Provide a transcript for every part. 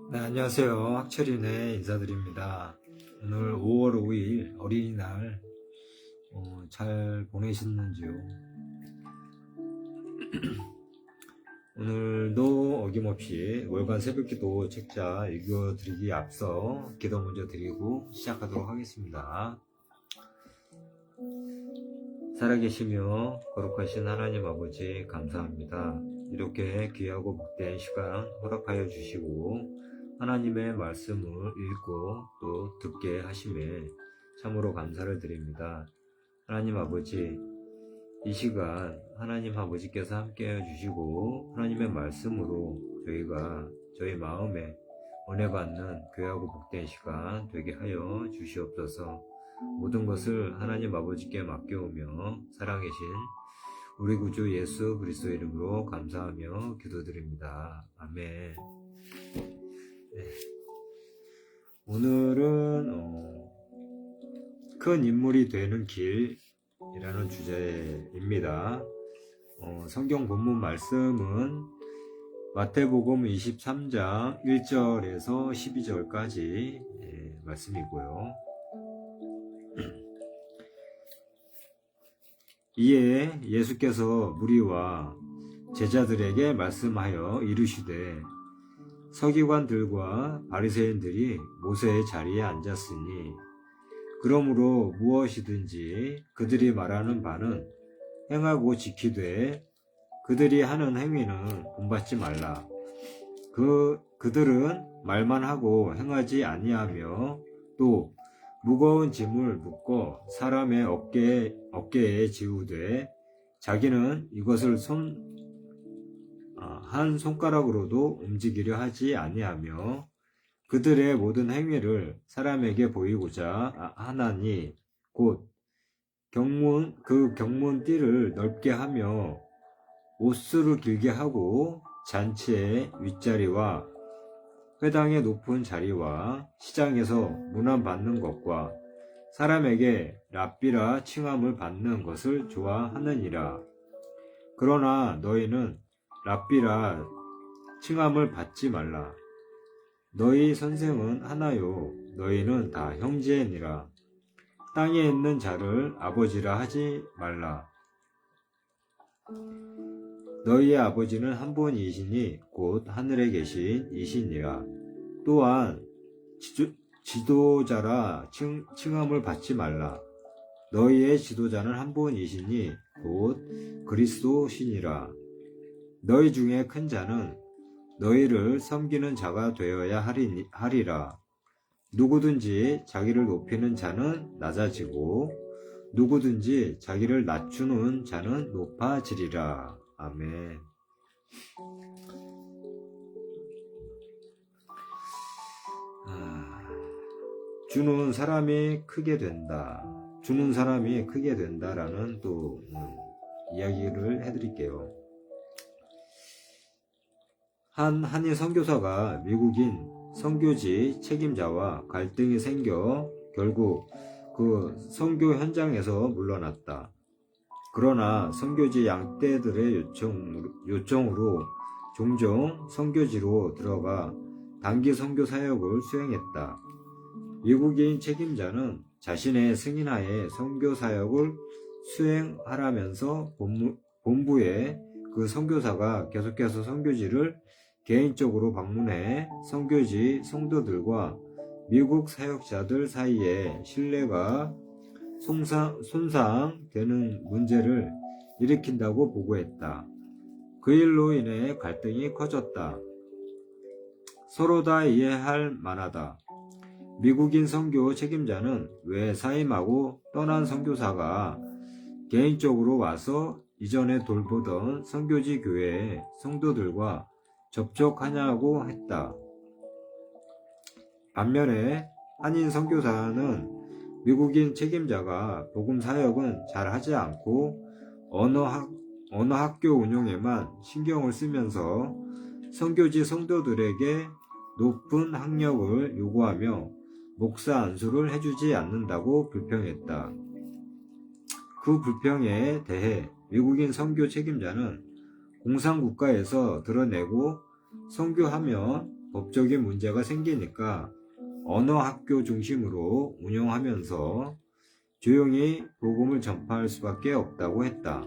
네, 안녕하세요. 학철이네 인사드립니다. 오늘 5월 5일 어린이날 잘 보내셨는지요? 오늘도 어김없이 월간 새벽기도 책자 읽어드리기 앞서 기도 먼저 드리고 시작하도록 하겠습니다. 살아계시며 거룩하신 하나님 아버지 감사합니다. 이렇게 귀하고 복된 시간 허락하여 주시고 하나님의 말씀을 읽고 또 듣게 하심에 참으로 감사를 드립니다. 하나님 아버지, 이 시간 하나님 아버지께서 함께해 주시고 하나님의 말씀으로 저희가 저희 마음에 은혜 받는 귀하고 복된 시간 되게 하여 주시옵소서. 모든 것을 하나님 아버지께 맡겨오며 살아계신 우리 구주 예수 그리스도 이름으로 감사하며 기도드립니다. 아멘. 네. 오늘은 큰 인물이 되는 길이라는 주제입니다. 성경 본문 말씀은 마태복음 23장 1절에서 12절까지 말씀이고요. 이에 예수께서 무리와 제자들에게 말씀하여 이르시되 서기관들과 바리새인들이 모세의 자리에 앉았으니 그러므로 무엇이든지 그들이 말하는 바는 행하고 지키되 그들이 하는 행위는 본받지 말라. 그들은 말만 하고 행하지 아니하며 또 무거운 짐을 묶어 사람의 어깨에 지우되 자기는 이것을 한 손가락으로도 움직이려 하지 아니하며 그들의 모든 행위를 사람에게 보이고자 하나니 곧 경문띠를 넓게 하며 옷수를 길게 하고 잔치의 윗자리와 회당의 높은 자리와 시장에서 문안받는 것과 사람에게 랍비라 칭함을 받는 것을 좋아하느니라. 그러나 너희는 랍비라 칭함을 받지 말라. 너희 선생은 하나요. 너희는 다 형제니라. 땅에 있는 자를 아버지라 하지 말라. 너희의 아버지는 한 분이시니 곧 하늘에 계신 이시니라. 또한 지도자라 칭함을 받지 말라. 너희의 지도자는 한 분이시니 곧 그리스도시니라. 너희 중에 큰 자는 너희를 섬기는 자가 되어야 하리라. 누구든지 자기를 높이는 자는 낮아지고 누구든지 자기를 낮추는 자는 높아지리라. 아멘. 주는 사람이 크게 된다. 주는 사람이 크게 된다라는 또 이야기를 해드릴게요. 한인 선교사가 미국인 선교지 책임자와 갈등이 생겨 결국 그 선교 현장에서 물러났다. 그러나 선교지 양떼들의 요청으로 종종 선교지로 들어가 단기 선교 사역을 수행했다. 미국인 책임자는 자신의 승인하에 선교 사역을 수행하라면서 본부에 그 선교사가 계속해서 선교지를 개인적으로 방문해 선교지 성도들과 미국 사역자들 사이에 신뢰가 손상되는 문제를 일으킨다고 보고했다. 그 일로 인해 갈등이 커졌다. 서로 다 이해할 만하다. 미국인 선교 책임자는 왜 사임하고 떠난 선교사가 개인적으로 와서 이전에 돌보던 선교지 교회의 성도들과 접촉하냐고 했다. 반면에 한인 선교사는 미국인 책임자가 복음 사역은 잘 하지 않고 언어 학교 운영에만 신경을 쓰면서 선교지 성도들에게 높은 학력을 요구하며 목사 안수를 해주지 않는다고 불평했다. 그 불평에 대해 미국인 선교 책임자는 공산국가에서 드러내고 선교하면 법적인 문제가 생기니까 언어학교 중심으로 운영하면서 조용히 복음을 전파할 수밖에 없다고 했다.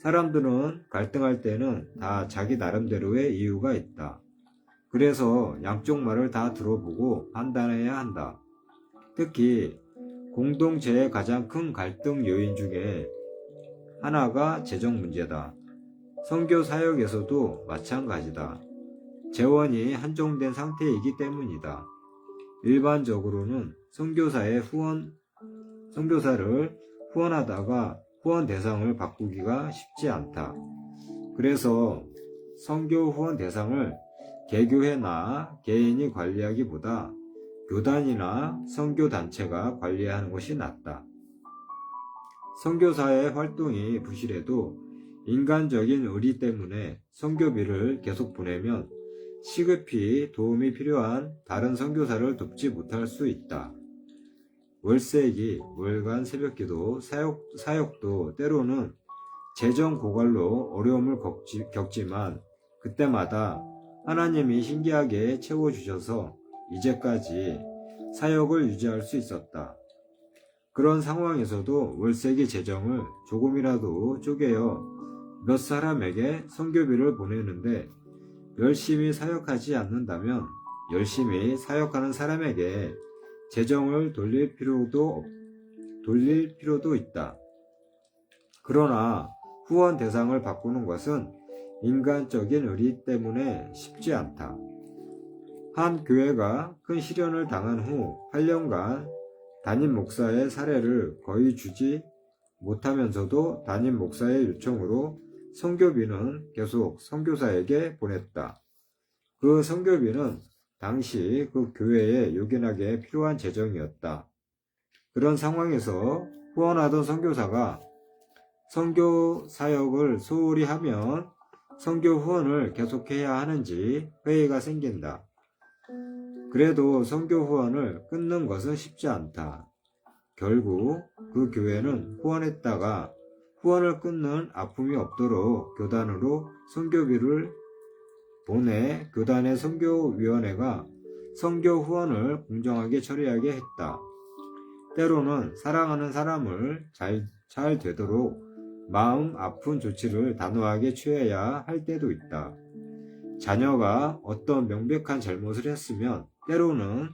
사람들은 갈등할 때는 다 자기 나름대로의 이유가 있다. 그래서 양쪽 말을 다 들어보고 판단해야 한다. 특히 공동체의 가장 큰 갈등 요인 중에 하나가 재정 문제다. 선교 사역에서도 마찬가지다. 재원이 한정된 상태이기 때문이다. 일반적으로는 선교사를 후원하다가 후원 대상을 바꾸기가 쉽지 않다. 그래서 선교 후원 대상을 개교회나 개인이 관리하기보다 교단이나 선교단체가 관리하는 것이 낫다. 선교사의 활동이 부실해도 인간적인 의리 때문에 선교비를 계속 보내면 시급히 도움이 필요한 다른 선교사를 돕지 못할 수 있다. 월세기, 월간 새벽기도, 사역도 때로는 재정 고갈로 어려움을 겪지만 그때마다 하나님이 신기하게 채워주셔서 이제까지 사역을 유지할 수 있었다. 그런 상황에서도 월세기 재정을 조금이라도 쪼개어 몇 사람에게 선교비를 보내는데 열심히 사역하지 않는다면 열심히 사역하는 사람에게 재정을 돌릴 필요도 있다. 그러나 후원 대상을 바꾸는 것은 인간적인 의리 때문에 쉽지 않다. 한 교회가 큰 시련을 당한 후 8년간 담임 목사의 사례를 거의 주지 못하면서도 담임 목사의 요청으로 선교비는 계속 선교사에게 보냈다. 그 선교비는 당시 그 교회에 요긴하게 필요한 재정이었다. 그런 상황에서 후원하던 선교사가 선교 사역을 소홀히 하면 선교 후원을 계속해야 하는지 회의가 생긴다. 그래도 선교 후원을 끊는 것은 쉽지 않다. 결국 그 교회는 후원했다가 후원을 끊는 아픔이 없도록 교단으로 선교비를 보내 교단의 선교위원회가 선교 후원을 공정하게 처리하게 했다. 때로는 사랑하는 사람을 잘 되도록 마음 아픈 조치를 단호하게 취해야 할 때도 있다. 자녀가 어떤 명백한 잘못을 했으면 때로는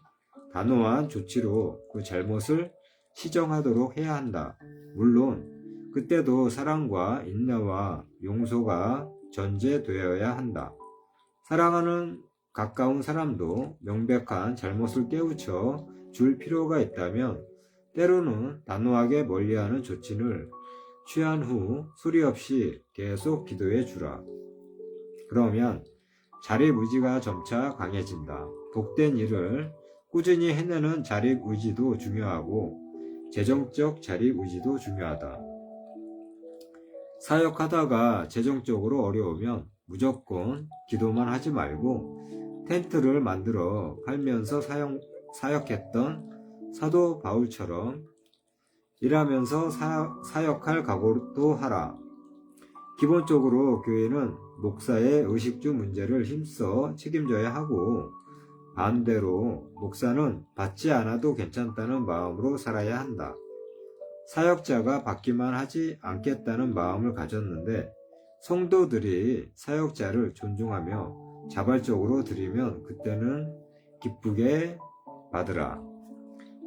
단호한 조치로 그 잘못을 시정하도록 해야 한다. 물론 그때도 사랑과 인내와 용서가 전제되어야 한다. 사랑하는 가까운 사람도 명백한 잘못을 깨우쳐 줄 필요가 있다면 때로는 단호하게 멀리하는 조치를 취한 후 소리 없이 계속 기도해 주라. 그러면 자립의지가 점차 강해진다. 복된 일을 꾸준히 해내는 자립의지도 중요하고 재정적 자립의지도 중요하다. 사역하다가 재정적으로 어려우면 무조건 기도만 하지 말고 텐트를 만들어 팔면서 사역했던 사도 바울처럼 일하면서 사역할 각오도 하라. 기본적으로 교회는 목사의 의식주 문제를 힘써 책임져야 하고 반대로 목사는 받지 않아도 괜찮다는 마음으로 살아야 한다. 사역자가 받기만 하지 않겠다는 마음을 가졌는데 성도들이 사역자를 존중하며 자발적으로 드리면 그때는 기쁘게 받으라.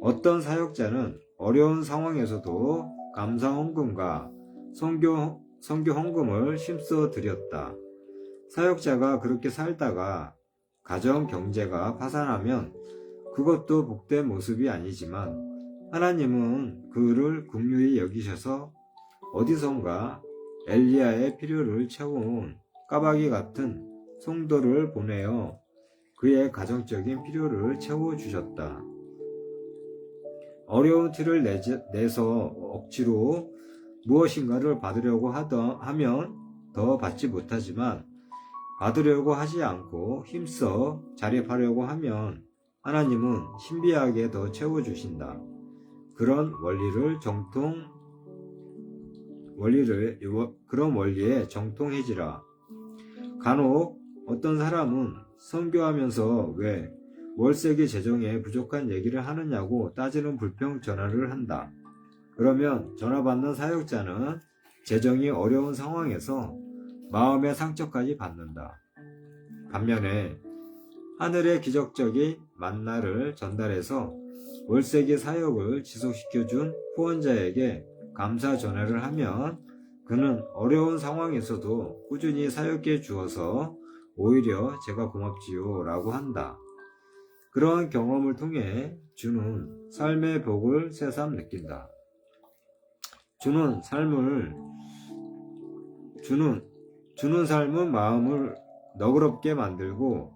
어떤 사역자는 어려운 상황에서도 감사 헌금과 선교 헌금을 힘써 드렸다. 사역자가 그렇게 살다가 가정 경제가 파산하면 그것도 복된 모습이 아니지만 하나님은 그를 긍휼히 여기셔서 어디선가 엘리야의 필요를 채운 까마귀 같은 성도를 보내어 그의 가정적인 필요를 채워주셨다. 어려운 티를 내서 억지로 무엇인가를 받으려고 하면 더 받지 못하지만 받으려고 하지 않고 힘써 자립하려고 하면 하나님은 신비하게 더 채워주신다. 그런 원리에 정통해지라. 간혹 어떤 사람은 선교하면서 왜 월세기 재정에 부족한 얘기를 하느냐고 따지는 불평 전화를 한다. 그러면 전화 받는 사역자는 재정이 어려운 상황에서 마음의 상처까지 받는다. 반면에 하늘의 기적적인 만나를 전달해서 월세기 사역을 지속시켜준 후원자에게 감사 전화를 하면 그는 어려운 상황에서도 꾸준히 사역해 주어서 오히려 제가 고맙지요 라고 한다. 그러한 경험을 통해 주는 삶의 복을 새삼 느낀다. 주는 삶은 마음을 너그럽게 만들고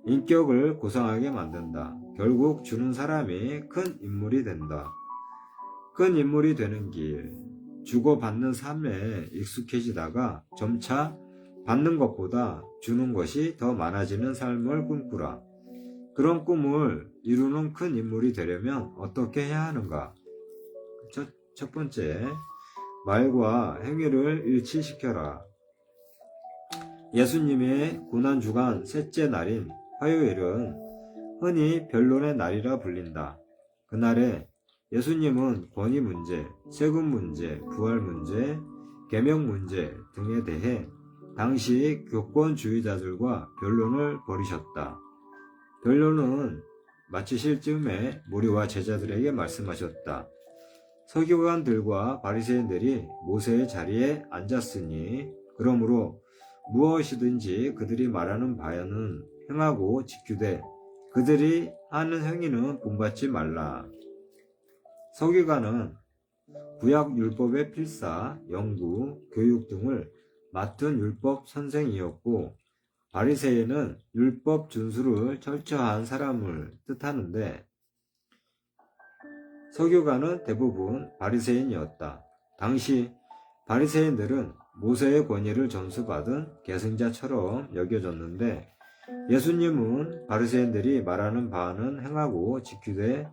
인격을 고상하게 만든다. 결국 주는 사람이 큰 인물이 된다. 큰 인물이 되는 길, 주고받는 삶에 익숙해지다가 점차 받는 것보다 주는 것이 더 많아지는 삶을 꿈꾸라. 그런 꿈을 이루는 큰 인물이 되려면 어떻게 해야 하는가? 첫 번째, 말과 행위를 일치시켜라. 예수님의 고난주간 셋째 날인 화요일은 흔히 변론의 날이라 불린다. 그날에 예수님은 권위 문제, 세금 문제, 부활 문제, 계명 문제 등에 대해 당시 교권주의자들과 변론을 벌이셨다. 변론은 마치실 즈음에 무리와 제자들에게 말씀하셨다. 서기관들과 바리새인들이 모세의 자리에 앉았으니 그러므로 무엇이든지 그들이 말하는 바는 행하고 지키되 그들이 하는 행위는 본받지 말라. 서기관은 구약 율법의 필사, 연구, 교육 등을 맡은 율법 선생이었고 바리새인은 율법 준수를 철저한 사람을 뜻하는데 서기관은 대부분 바리새인이었다. 당시 바리새인들은 모세의 권위를 전수받은 계승자처럼 여겨졌는데 예수님은 바리새인들이 말하는 바는 행하고 지키되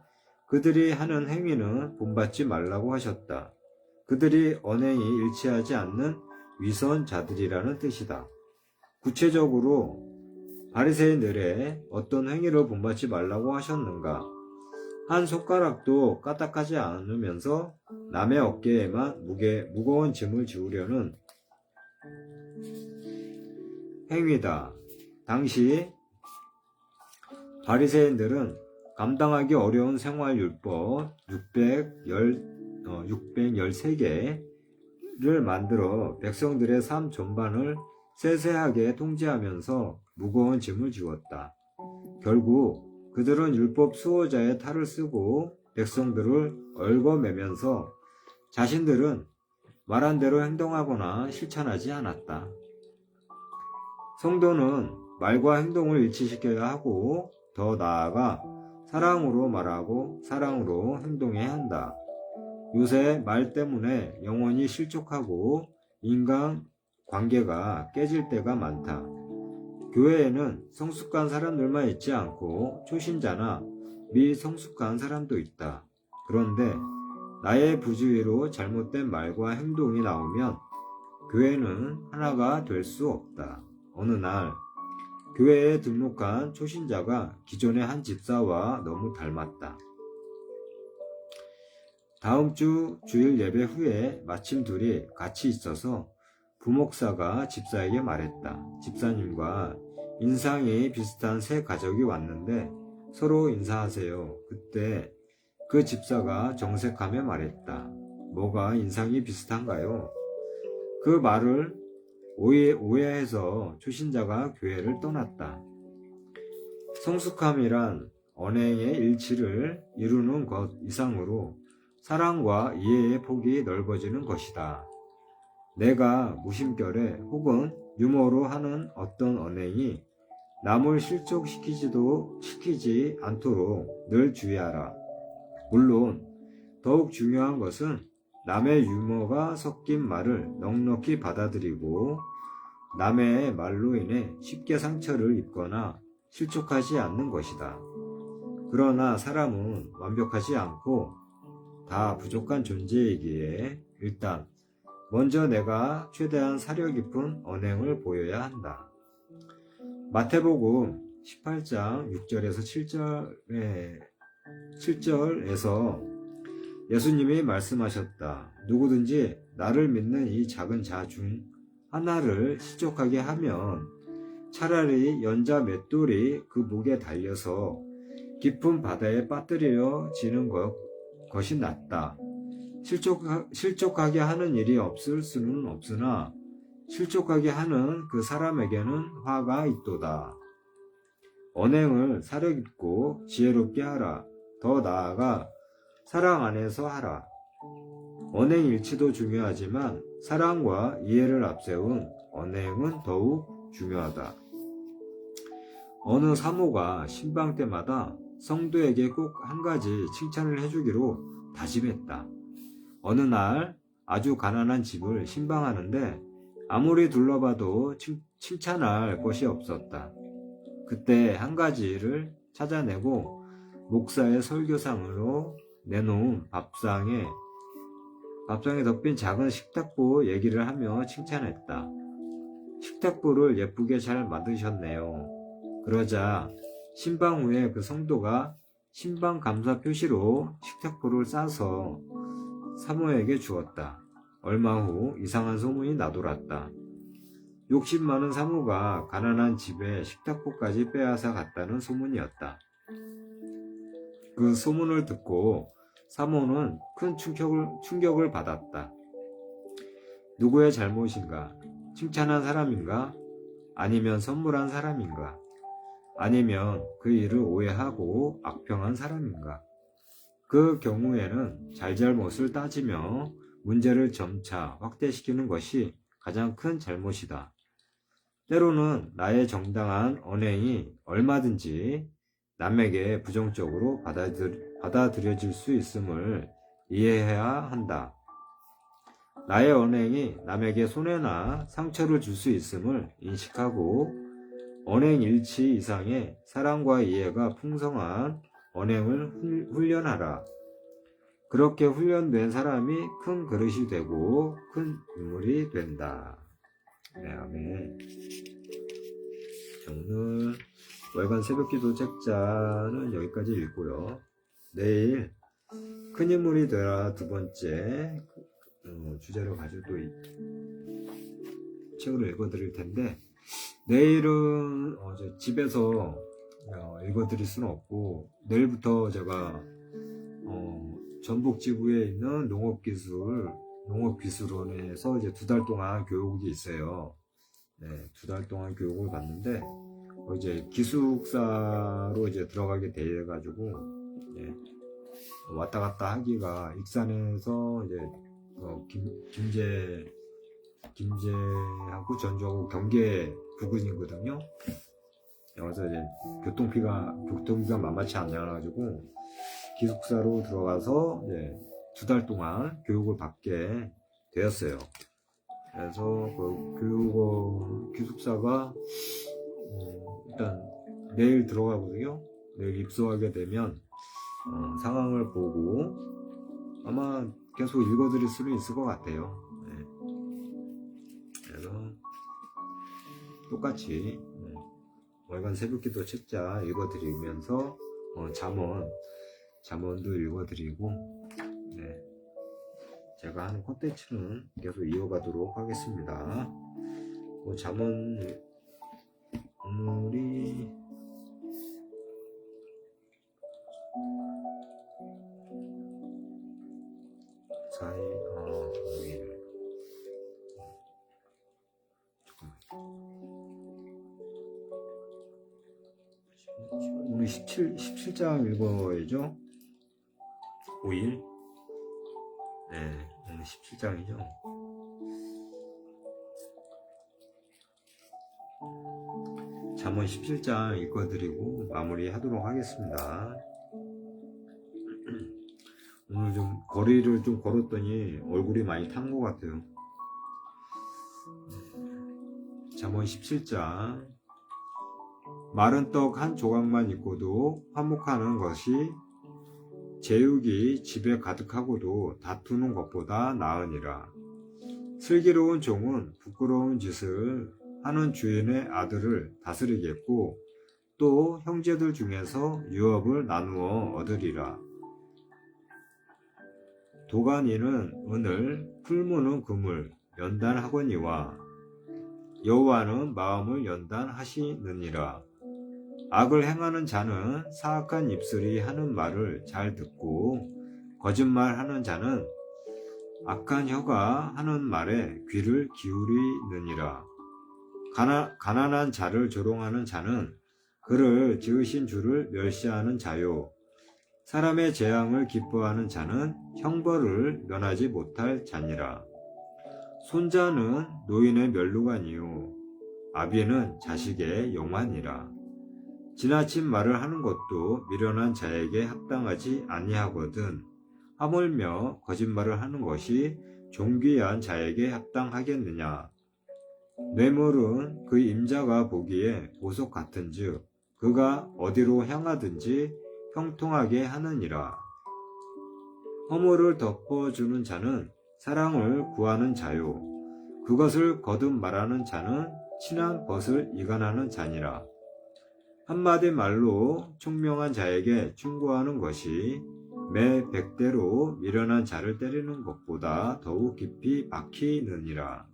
그들이 하는 행위는 본받지 말라고 하셨다. 그들이 언행이 일치하지 않는 위선자들이라는 뜻이다. 구체적으로 바리새인들의 어떤 행위를 본받지 말라고 하셨는가? 한 손가락도 까딱하지 않으면서 남의 어깨에만 무거운 짐을 지우려는 행위다. 당시 바리새인들은 감당하기 어려운 생활율법 613개를 만들어 백성들의 삶 전반을 세세하게 통제하면서 무거운 짐을 지웠다. 결국 그들은 율법 수호자의 탈을 쓰고 백성들을 얽어매면서 자신들은 말한 대로 행동하거나 실천하지 않았다. 성도는 말과 행동을 일치시켜야 하고 더 나아가 사랑으로 말하고 사랑으로 행동해야 한다. 요새 말 때문에 영혼이 실족하고 인간 관계가 깨질 때가 많다. 교회에는 성숙한 사람들만 있지 않고 초신자나 미성숙한 사람도 있다. 그런데 나의 부주의로 잘못된 말과 행동이 나오면 교회는 하나가 될 수 없다. 어느 날 교회에 등록한 초신자가 기존의 한 집사와 너무 닮았다. 다음 주 주일 예배 후에 마침 둘이 같이 있어서 부목사가 집사에게 말했다. 집사님과 인상이 비슷한 세 가족이 왔는데 서로 인사하세요. 그때 그 집사가 정색하며 말했다. 뭐가 인상이 비슷한가요? 그 말을 오해해서 초신자가 교회를 떠났다. 성숙함이란 언행의 일치를 이루는 것 이상으로 사랑과 이해의 폭이 넓어지는 것이다. 내가 무심결에 혹은 유머로 하는 어떤 언행이 남을 실족시키지 않도록 늘 주의하라. 물론 더욱 중요한 것은 남의 유머가 섞인 말을 넉넉히 받아들이고 남의 말로 인해 쉽게 상처를 입거나 실족하지 않는 것이다. 그러나 사람은 완벽하지 않고 다 부족한 존재이기에 일단 먼저 내가 최대한 사려 깊은 언행을 보여야 한다. 마태복음 18장 6절에서 7절에서 예수님이 말씀하셨다. 누구든지 나를 믿는 이 작은 자 중 하나를 실족하게 하면 차라리 연자 맷돌이 그 목에 달려서 깊은 바다에 빠뜨려지는 것이 낫다. 실족하게 하는 일이 없을 수는 없으나 실족하게 하는 그 사람에게는 화가 있도다. 언행을 사려깊고 지혜롭게 하라. 더 나아가 사랑 안에서 하라. 언행 일치도 중요하지만 사랑과 이해를 앞세운 언행은 더욱 중요하다. 어느 사모가 신방 때마다 성도에게 꼭 한 가지 칭찬을 해주기로 다짐했다. 어느 날 아주 가난한 집을 신방하는데 아무리 둘러봐도 칭찬할 것이 없었다. 그때 한 가지를 찾아내고 목사의 설교상으로 내놓은 밥상에 덮인 작은 식탁보 얘기를 하며 칭찬했다. 식탁보를 예쁘게 잘 만드셨네요. 그러자 신방 후에 그 성도가 신방 감사 표시로 식탁보를 싸서 사모에게 주었다. 얼마 후 이상한 소문이 나돌았다. 욕심 많은 사모가 가난한 집에 식탁보까지 빼앗아 갔다는 소문이었다. 그 소문을 듣고 사모는 큰 충격을 받았다. 누구의 잘못인가? 칭찬한 사람인가? 아니면 선물한 사람인가? 아니면 그 일을 오해하고 악평한 사람인가? 그 경우에는 잘잘못을 따지며 문제를 점차 확대시키는 것이 가장 큰 잘못이다. 때로는 나의 정당한 언행이 얼마든지 남에게 부정적으로 받아들여질 수 있음을 이해해야 한다. 나의 언행이 남에게 손해나 상처를 줄 수 있음을 인식하고 언행 일치 이상의 사랑과 이해가 풍성한 언행을 훈련하라. 그렇게 훈련된 사람이 큰 그릇이 되고 큰 인물이 된다. 네, 아멘. 오늘 월간 새벽기도 책자는 여기까지 읽고요. 내일 큰 인물이 되라 두 번째 주제로 가지고 또 책을 읽어드릴 텐데, 내일은 집에서 읽어드릴 수는 없고 내일부터 제가 전북 지부에 있는 농업기술원에서 이제 2달 동안 교육이 있어요. 네, 2달 동안 교육을 받는데 이제 기숙사로 이제 들어가게 돼가지고 왔다 갔다 하기가 익산에서 이제 김제하고 전주하고 경계 부근이거든요. 그래서 이제 교통비가 만만치 않아가지고 기숙사로 들어가서 이제 2달 동안 교육을 받게 되었어요. 그래서 그 기숙사가 일단 내일 들어가거든요. 내일 입소하게 되면 상황을 보고 아마 계속 읽어드릴 수는 있을 것 같아요. 네. 그래서 똑같이 월간 새벽기도 책자 읽어드리면서 잠언도 읽어드리고, 네, 제가 하는 콘텐츠는 계속 이어가도록 하겠습니다. 잠언 오늘이 오늘 17장 읽어야죠. 5일. 네, 오늘 17장이죠. 잠언 17장 읽어드리고 마무리하도록 하겠습니다. 오늘 좀 거리를 좀 걸었더니 얼굴이 많이 탄 것 같아요. 잠언 17장. 마른 떡 한 조각만 있고도 화목하는 것이 제육이 집에 가득하고도 다투는 것보다 나으니라. 슬기로운 종은 부끄러운 짓을 하는 주인의 아들을 다스리겠고 또 형제들 중에서 유업을 나누어 얻으리라. 도가니는 은을, 풀무는 금을 연단하거니와 여호와는 마음을 연단하시느니라. 악을 행하는 자는 사악한 입술이 하는 말을 잘 듣고 거짓말하는 자는 악한 혀가 하는 말에 귀를 기울이느니라. 가난한 자를 조롱하는 자는 그를 지으신 주를 멸시하는 자요. 사람의 재앙을 기뻐하는 자는 형벌을 면하지 못할 자니라. 손자는 노인의 면류관이요 아비는 자식의 영환이라. 지나친 말을 하는 것도 미련한 자에게 합당하지 아니하거든 하물며 거짓말을 하는 것이 존귀한 자에게 합당하겠느냐. 뇌물은 그 임자가 보기에 보석 같은즉 그가 어디로 향하든지 형통하게 하느니라. 허물을 덮어주는 자는 사랑을 구하는 자요 그것을 거듭 말하는 자는 친한 벗을 이간하는 자니라. 한마디 말로 총명한 자에게 충고하는 것이 매 100대로 미련한 자를 때리는 것보다 더욱 깊이 박히느니라.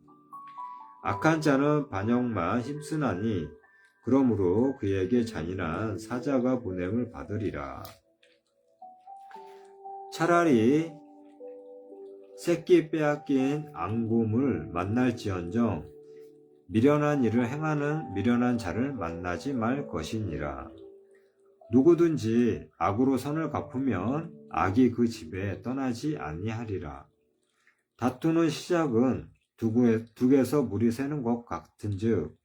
악한 자는 반역만 힘쓰나니 그러므로 그에게 잔인한 사자가 보냄을 받으리라. 차라리 새끼 빼앗긴 앙곰을 만날지언정 미련한 일을 행하는 미련한 자를 만나지 말 것이니라. 누구든지 악으로 선을 갚으면 악이 그 집에 떠나지 아니하리라. 다투는 시작은 둑에서 물이 새는 것 같은즉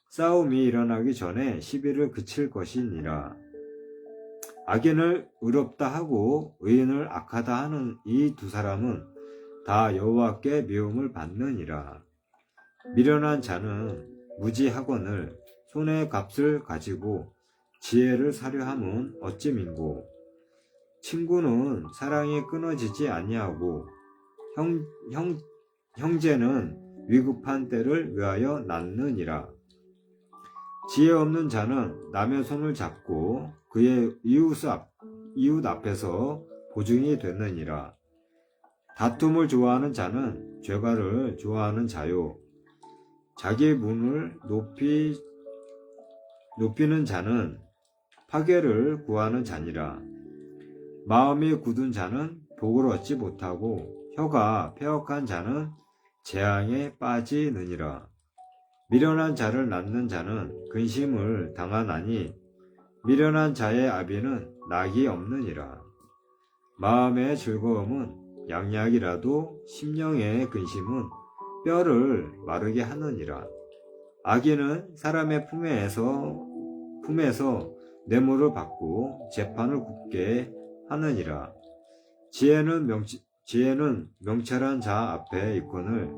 싸움이 일어나기 전에 시비를 그칠 것이니라. 악인을 의롭다 하고 의인을 악하다 하는 이 두 사람은 다 여호와께 미움을 받느니라. 미련한 자는 무지하거늘 손의 값을 가지고 지혜를 사려 함은 어찌 민고. 친구는 사랑이 끊어지지 아니하고 형제는 위급한 때를 위하여 낳느니라. 지혜 없는 자는 남의 손을 잡고 그의 이웃 앞에서 보증이 되느니라. 다툼을 좋아하는 자는 죄가를 좋아하는 자요 자기 문을 높이는 자는 파괴를 구하는 자니라. 마음이 굳은 자는 복을 얻지 못하고 혀가 패역한 자는 재앙에 빠지느니라. 미련한 자를 낳는 자는 근심을 당하나니 미련한 자의 아비는 낙이 없느니라. 마음의 즐거움은 양약이라도 심령의 근심은 뼈를 마르게 하느니라. 악인은 사람의 품에서 뇌물을 받고 재판을 굽게 하느니라. 지혜는 명철한 자 앞에 있거늘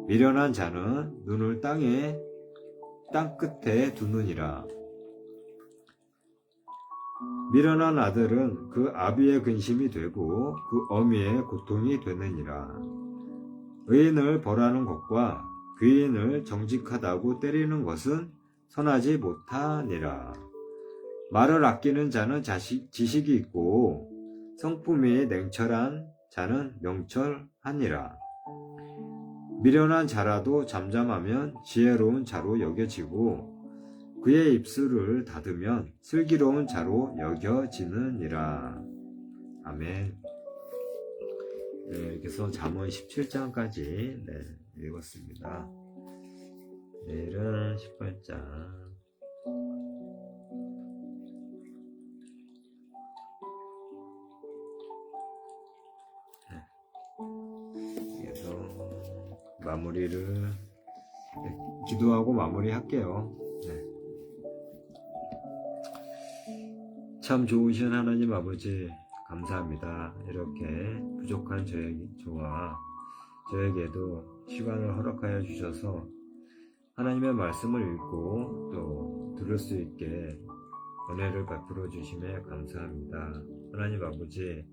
미련한 자는 눈을 땅 끝에 두느니라. 미련한 아들은 그 아비의 근심이 되고 그 어미의 고통이 되느니라. 의인을 벌하는 것과 귀인을 정직하다고 때리는 것은 선하지 못하니라. 말을 아끼는 자는 지식이 있고 성품이 냉철한 자는 명철하니라. 미련한 자라도 잠잠하면 지혜로운 자로 여겨지고 그의 입술을 닫으면 슬기로운 자로 여겨지느니라. 아멘. 네, 이렇게 해서 잠언 17장까지 읽었습니다. 내일은 18장. 마무리를 기도하고 마무리할게요. 참 좋으신 하나님 아버지 감사합니다. 이렇게 부족한 저에게도 시간을 허락하여 주셔서 하나님의 말씀을 읽고 또 들을 수 있게 은혜를 베풀어 주심에 감사합니다. 하나님 아버지,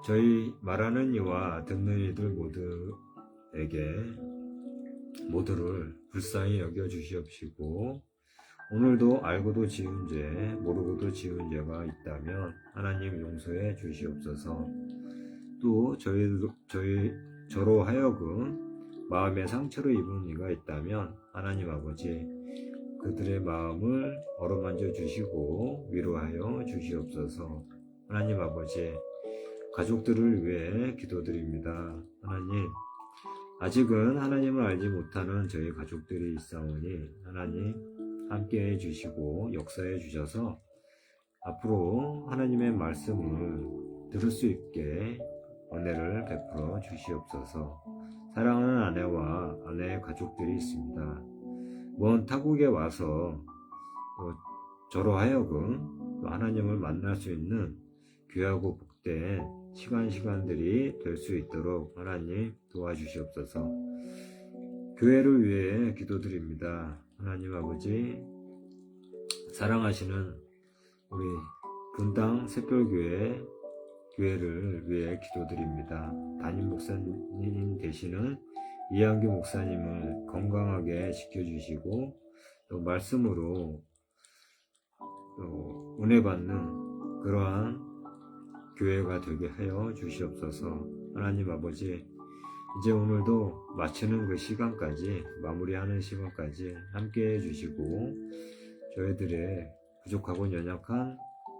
저희 말하는 이와 듣는 이들 모두를 불쌍히 여겨 주시옵시고 오늘도 알고도 지은 죄, 모르고도 지은 죄가 있다면 하나님 용서해 주시옵소서. 또 저로 하여금 마음에 상처를 입은 이가 있다면 하나님 아버지 그들의 마음을 어루만져 주시고 위로하여 주시옵소서. 하나님 아버지 가족들을 위해 기도드립니다. 하나님 아직은 하나님을 알지 못하는 저희 가족들이 있사오니 하나님 함께해 주시고 역사해 주셔서 앞으로 하나님의 말씀을 들을 수 있게 은혜를 베풀어 주시옵소서. 사랑하는 아내와 아내의 가족들이 있습니다. 먼 타국에 와서 저로 하여금 하나님을 만날 수 있는 귀하고 복된 시간들이 될 수 있도록 하나님 도와주시옵소서. 교회를 위해 기도드립니다. 하나님 아버지 사랑하시는 우리 분당 새별교회를 위해 기도드립니다. 담임 목사님 되시는 이한규 목사님을 건강하게 지켜주시고 또 말씀으로 또 은혜 받는 그러한 교회가 되게 하여 주시옵소서. 하나님 아버지 이제 오늘도 마치는 그 시간까지 마무리하는 시간까지 함께 해주시고 저희들의 부족하고 연약한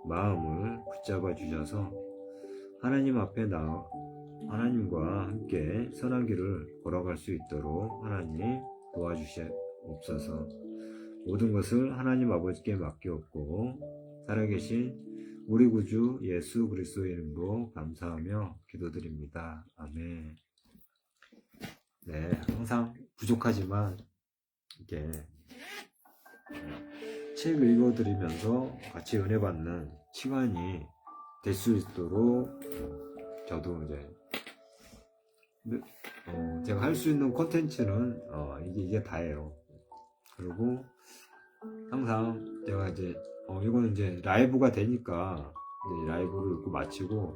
마음을 붙잡아 주셔서 하나님 앞에 하나님과 함께 선한 길을 걸어갈 수 있도록 하나님 도와주시옵소서. 모든 것을 하나님 아버지께 맡기옵고 살아계신 우리 구주 예수 그리스도의 이름으로 감사하며 기도드립니다. 아멘. 네, 항상 부족하지만 이렇게 책 읽어드리면서 같이 은혜 받는 시간이 될 수 있도록 저도 이제 제가 할 수 있는 콘텐츠는 이게 다예요. 그리고 항상 제가 이제 이거는 이제 라이브가 되니까 이제 라이브를 읽고 마치고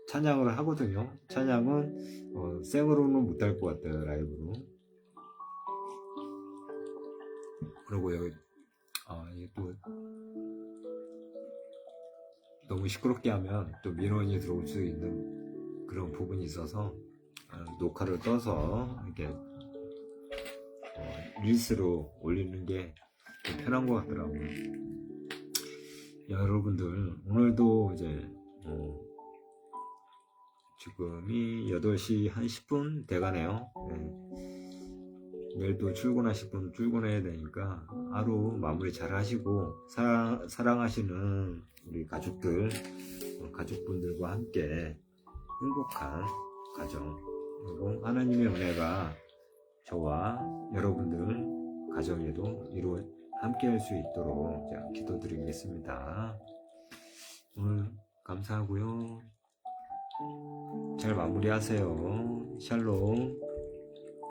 찬양을 하거든요. 찬양은 생으로는 못할 것 같아요. 라이브로. 그리고 여기 이게 또 너무 시끄럽게 하면 또 민원이 들어올 수 있는 그런 부분이 있어서 녹화를 떠서 이렇게 릴스로 올리는 게 좀 편한 것 같더라고요. 여러분들 오늘도 이제 지금이 8시 한 10분 돼가네요. 네. 내일도 출근하실 분 출근해야 되니까 하루 마무리 잘 하시고 사랑하시는 우리 가족분들과 함께 행복한 가정 그리고 하나님의 은혜가 저와 여러분들 가정에도 함께 할 수 있도록 제가 기도드리겠습니다. 오늘 감사하고요. 잘 마무리하세요. 샬롬.